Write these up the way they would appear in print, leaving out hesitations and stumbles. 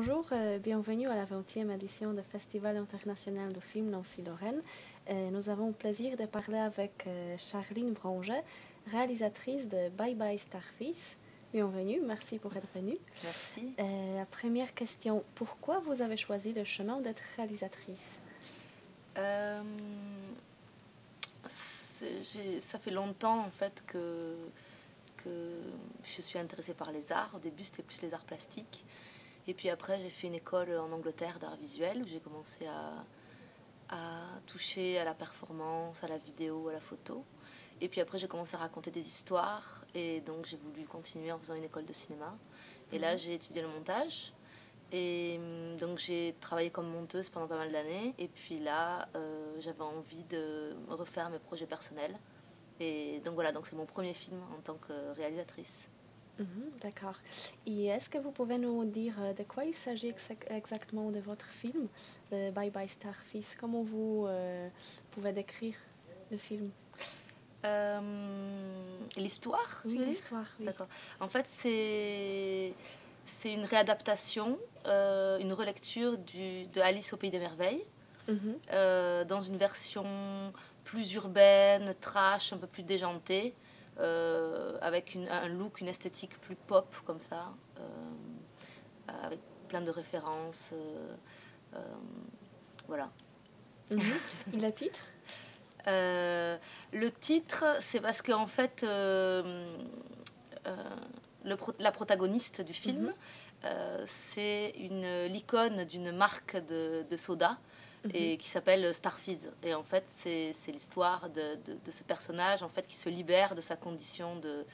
Bonjour, bienvenue à la 20e édition du Festival international de film Nancy-Lorraine. Nous avons le plaisir de parler avec Charline Branger, réalisatrice de Bye Bye Starfish. Bienvenue, merci pour être venue. Merci. La première question, pourquoi vous avez choisi le chemin d'être réalisatrice? Ça fait longtemps en fait que je suis intéressée par les arts. Au début, c'était plus les arts plastiques. Et puis après, j'ai fait une école en Angleterre d'art visuel où j'ai commencé à toucher à la performance, à la vidéo, à la photo. Et puis après, j'ai commencé à raconter des histoires. Et donc, j'ai voulu continuer en faisant une école de cinéma. Et là, j'ai étudié le montage. Et donc, j'ai travaillé comme monteuse pendant pas mal d'années. Et puis là, j'avais envie de refaire mes projets personnels. Et donc voilà, donc c'est mon premier film en tant que réalisatrice. D'accord. Et est-ce que vous pouvez nous dire de quoi il s'agit exactement de votre film, Bye Bye Starfish? Comment vous pouvez décrire le film? L'histoire, tu Oui, veux dire? l'histoire, oui. D'accord. En fait, c'est une réadaptation, une relecture de Alice au Pays des Merveilles, Mhm. dans une version plus urbaine, trash, un peu plus déjantée, avec un look, une esthétique plus pop comme ça, avec plein de références. Euh, voilà. Mhm. Et le titre? Le titre, c'est parce qu'en fait, euh, la protagoniste du film, Mhm. c'est l'icône d'une marque de soda Mhm. et qui s'appelle Starfizz. Et en fait, c'est l'histoire de ce personnage en fait, qui se libère de sa condition de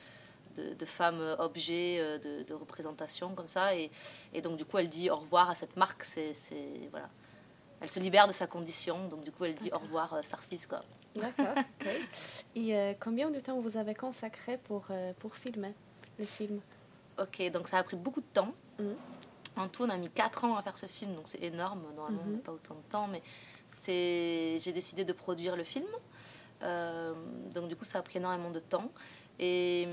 femme objet de représentation comme ça. Et donc, du coup, elle dit au revoir à cette marque. Voilà. Elle se libère de sa condition, donc du coup elle dit au revoir Starfizz quoi. D'accord, ok. Et combien de temps vous avez consacré pour filmer le film? Ok, donc ça a pris beaucoup de temps. Mhm. En tout, on a mis 4 ans à faire ce film, donc c'est énorme. Normalement, on n'a Mhm. pas autant de temps, mais j'ai décidé de produire le film. Donc du coup, ça a pris énormément de temps. Et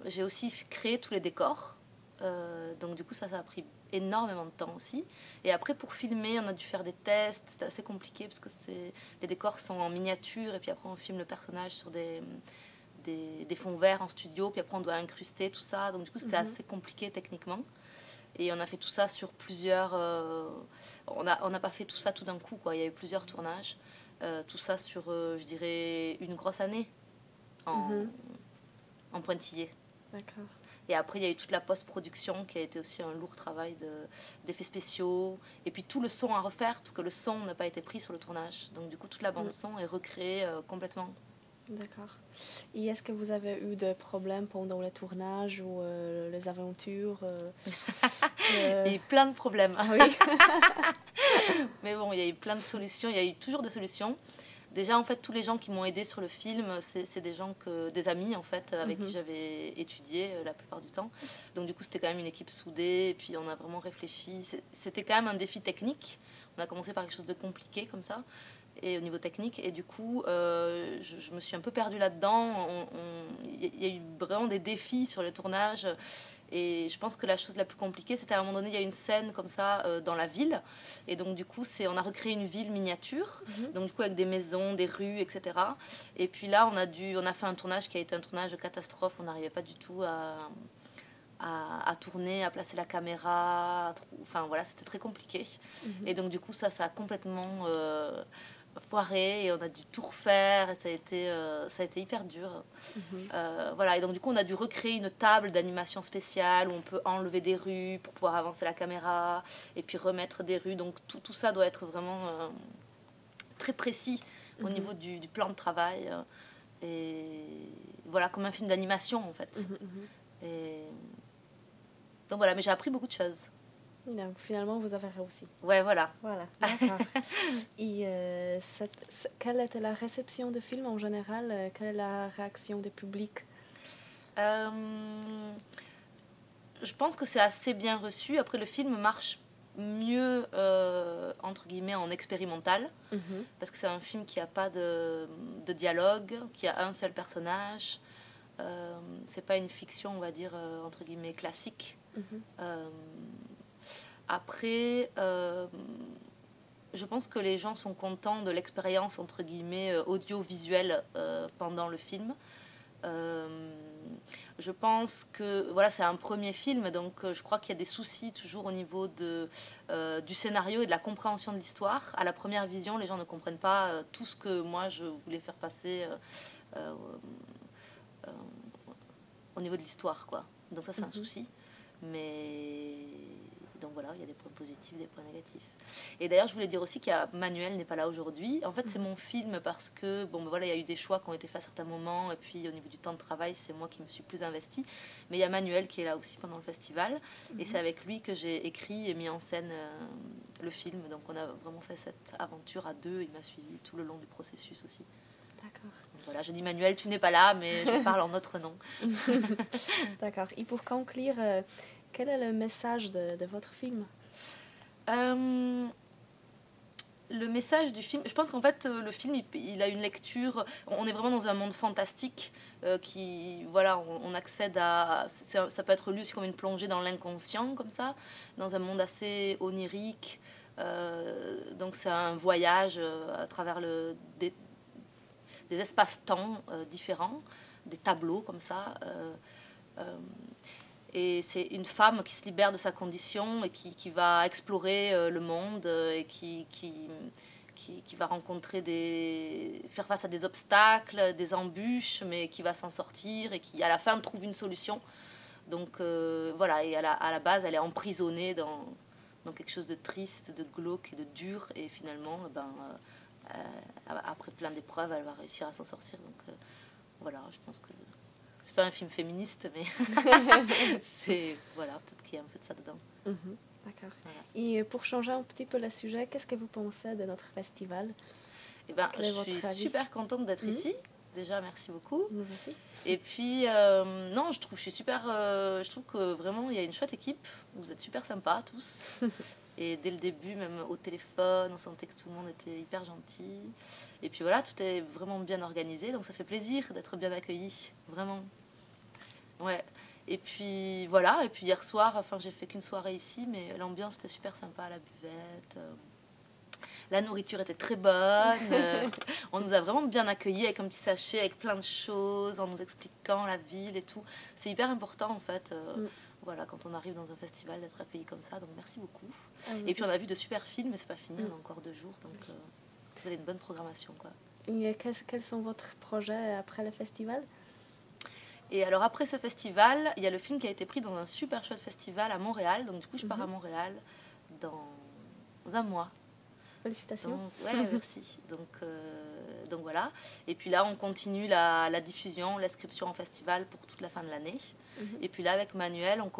j'ai aussi créé tous les décors. Donc du coup, ça a pris énormément de temps aussi. Et après, pour filmer, on a dû faire des tests. C'était assez compliqué parce que les décors sont en miniature et puis après, on filme le personnage sur des fonds verts en studio. Puis après, on doit incruster tout ça. Donc du coup, c'était Mhm. assez compliqué techniquement. Et on a fait tout ça sur plusieurs... on n'a pas fait tout ça tout d'un coup, quoi. Il y a eu plusieurs tournages. Tout ça sur, je dirais, une grosse année en, Mhm. en pointillé. D'accord. Et après, il y a eu toute la post-production qui a été aussi un lourd travail d'effets spéciaux. Et puis tout le son à refaire, parce que le son n'a pas été pris sur le tournage. Donc du coup, toute la Mhm. bande-son est recréée complètement. D'accord. Et est-ce que vous avez eu des problèmes pendant le tournage ou les aventures Il y a eu plein de problèmes. Ah oui. Mais bon, il y a eu plein de solutions. Il y a eu toujours des solutions. Déjà, en fait, tous les gens qui m'ont aidé sur le film, c'est des amis, en fait, avec qui Mhm. j'avais étudié la plupart du temps. Donc, du coup, c'était quand même une équipe soudée. Et puis, on a vraiment réfléchi. C'était quand même un défi technique. On a commencé par quelque chose de compliqué, comme ça, et au niveau technique. Et du coup, je me suis un peu perdue là-dedans. Il y a eu vraiment des défis sur le tournage. Et je pense que la chose la plus compliquée, c'était à un moment donné, il y a une scène comme ça dans la ville. Et donc, du coup, on a recréé une ville miniature. Mhm. Donc, du coup, avec des maisons, des rues, etc. Et puis là, on a fait un tournage qui a été un tournage de catastrophe. On n'arrivait pas du tout à tourner, à placer la caméra. Enfin, voilà, c'était très compliqué. Mhm. Et donc, du coup, ça a complètement foiré. Et on a dû tout refaire. Et ça a été hyper dur. Mhm. Voilà, et donc du coup on a dû recréer une table d'animation spéciale où on peut enlever des rues pour pouvoir avancer la caméra et puis remettre des rues. Donc tout ça doit être vraiment très précis au Mhm. niveau du plan de travail. Et voilà, comme un film d'animation en fait. Mhm. Mhm. Et donc voilà, mais j'ai appris beaucoup de choses. Donc finalement, vous avez réussi. Ouais, voilà. Voilà, d'accord. Et quelle était la réception du film en général? Quelle est la réaction du public? Euh, je pense que c'est assez bien reçu. Après, le film marche mieux, entre guillemets, en expérimental. Mhm. Parce que c'est un film qui n'a pas de dialogue, qui a un seul personnage. C'est pas une fiction, on va dire, entre guillemets, classique. Mhm. Euh, Après, je pense que les gens sont contents de l'expérience, entre guillemets, audiovisuelle pendant le film. Je pense que voilà, c'est un premier film, donc je crois qu'il y a des soucis toujours au niveau du scénario et de la compréhension de l'histoire. À la première vision, les gens ne comprennent pas tout ce que moi je voulais faire passer euh, euh, au niveau de l'histoire, quoi. Donc ça, c'est un souci. Mais donc voilà, il y a des points positifs, des points négatifs. Et d'ailleurs, je voulais dire aussi qu'il y a Manuel n'est pas là aujourd'hui. En fait, c'est mon film parce que bon, ben voilà, il y a eu des choix qui ont été faits à certains moments, et puis au niveau du temps de travail, c'est moi qui me suis plus investie. Mais il y a Manuel qui est là aussi pendant le festival, et c'est avec lui que j'ai écrit et mis en scène le film. Donc on a vraiment fait cette aventure à deux. Il m'a suivi tout le long du processus aussi. D'accord. Voilà, je dis Manuel, tu n'es pas là, mais je parle en notre nom. D'accord. Et pour conclure, quel est le message de votre film? Le message du film, je pense qu'en fait, le film, il a une lecture. On est vraiment dans un monde fantastique qui, voilà, on accède à. Ça peut être lu aussi comme une plongée dans l'inconscient, comme ça, dans un monde assez onirique. Donc, c'est un voyage à travers des espaces-temps différents, des tableaux comme ça. Et c'est une femme qui se libère de sa condition et qui va explorer le monde et qui va faire face à des obstacles, des embûches, mais qui va s'en sortir et qui, à la fin, trouve une solution. Donc voilà, et à la base, elle est emprisonnée dans quelque chose de triste, de glauque et de dur. Et finalement, après plein d'épreuves, elle va réussir à s'en sortir. Donc voilà, je pense que c'est pas un film féministe, mais c'est voilà, peut-être qu'il y a un peu de ça dedans. D'accord. Voilà. Et pour changer un petit peu le sujet, qu'est-ce que vous pensez de notre festival? Eh ben, Quel est je votre suis avis? super contente d'être ici. Déjà, merci beaucoup. Nous aussi. Et puis, non, je trouve que vraiment, il y a une chouette équipe. Vous êtes super sympas tous. Et dès le début, même au téléphone, on sentait que tout le monde était hyper gentil. Et puis voilà, tout est vraiment bien organisé. Donc ça fait plaisir d'être bien accueilli. Vraiment. Ouais. Et puis voilà. Et puis hier soir, enfin, j'ai fait qu'une soirée ici, mais l'ambiance était super sympa à la buvette. La nourriture était très bonne. On nous a vraiment bien accueillis avec un petit sachet, avec plein de choses, en nous expliquant la ville et tout. C'est hyper important en fait. Voilà, quand on arrive dans un festival, d'être accueilli comme ça. Donc merci beaucoup. Et puis on a vu de super films, mais c'est pas fini, on a encore 2 jours. Donc vous avez une bonne programmation, quoi. Et quels sont vos projets après le festival? Et alors après ce festival, il y a le film qui a été pris dans un super chouette festival à Montréal. Donc du coup, je pars à Montréal dans un mois. Félicitations. Donc, ouais, merci. Donc voilà. Et puis là, on continue la diffusion, l'inscription en festival pour toute la fin de l'année. Et puis là, avec Manuel, on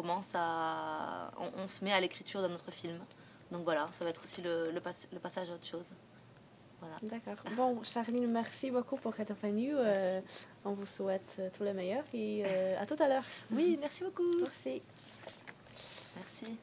se met à l'écriture de notre film. Donc voilà, ça va être aussi le passage à autre chose. Voilà. D'accord. Bon, Charline, merci beaucoup pour être venue. On vous souhaite tout le meilleur et à tout à l'heure. Oui, merci beaucoup. Merci. Merci.